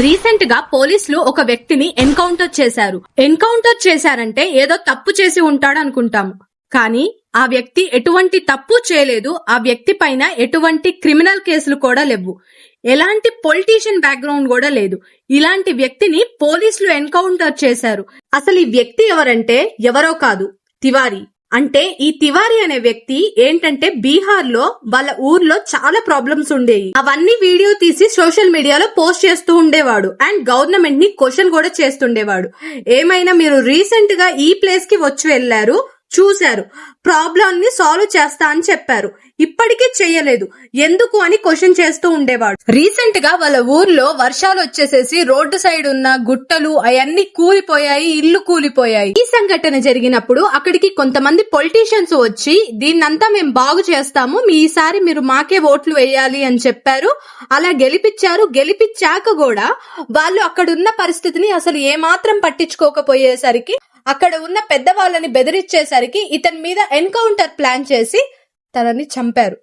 Recent గా పోలీసులు ఒక వ్యక్తిని ఎన్కౌంటర్ చేశారు. ఎన్కౌంటర్ చేశారంటే ఏదో తప్పు చేసి ఉంటాడు అనుకుంటాము, కానీ ఆ వ్యక్తి ఎటువంటి తప్పు చేయలేదు. ఆ వ్యక్తి పైన ఎటువంటి క్రిమినల్ కేసులు కూడా లేవు, ఎలాంటి పొలిటీషియన్ బ్యాక్గ్రౌండ్ కూడా లేదు. ఇలాంటి వ్యక్తిని పోలీసులు ఎన్కౌంటర్ చేశారు. అసలు ఈ వ్యక్తి ఎవరంటే ఎవరో కాదు, తివారీ. అంటే ఈ తివారీ అనే వ్యక్తి ఏంటంటే బీహార్ లో వాళ్ళ ఊర్లో చాలా ప్రాబ్లమ్స్ ఉండేవి. అవన్నీ వీడియో తీసి సోషల్ మీడియాలో పోస్ట్ చేస్తూ ఉండేవాడు అండ్ గవర్నమెంట్ ని క్వశ్చన్ కూడా చేస్తుండేవాడు. ఏమైనా మీరు రీసెంట్ గా ఈ ప్లేస్ కి వచ్చి వెళ్లారు, చూశారు, ప్రాబ్లం ని సాల్వ్ చేస్తా అని చెప్పారు, ఇప్పటికీ చెయ్యలేదు, ఎందుకు అని క్వశ్చన్ చేస్తూ ఉండేవాడు. రీసెంట్ గా వాళ్ళ ఊర్లో వర్షాలు వచ్చేసేసి రోడ్డు సైడ్ ఉన్న గుట్టలు అవన్నీ కూలిపోయాయి, ఇల్లు కూలిపోయాయి. ఈ సంఘటన జరిగినప్పుడు అక్కడికి కొంతమంది పొలిటీషియన్స్ వచ్చి దీన్నంతా మేము బాగు చేస్తాము, మీ ఈసారి మీరు మాకే ఓట్లు వేయాలి అని చెప్పారు. అలా గెలిపించారు. గెలిపించాక కూడా వాళ్ళు అక్కడున్న పరిస్థితిని అసలు ఏమాత్రం పట్టించుకోకపోయేసరికి, అక్కడ ఉన్న పెద్దవాళ్ళని బెదిరించేసరికి ఇతని మీద ఎన్కౌంటర్ ప్లాన్ చేసి తనని చంపారు.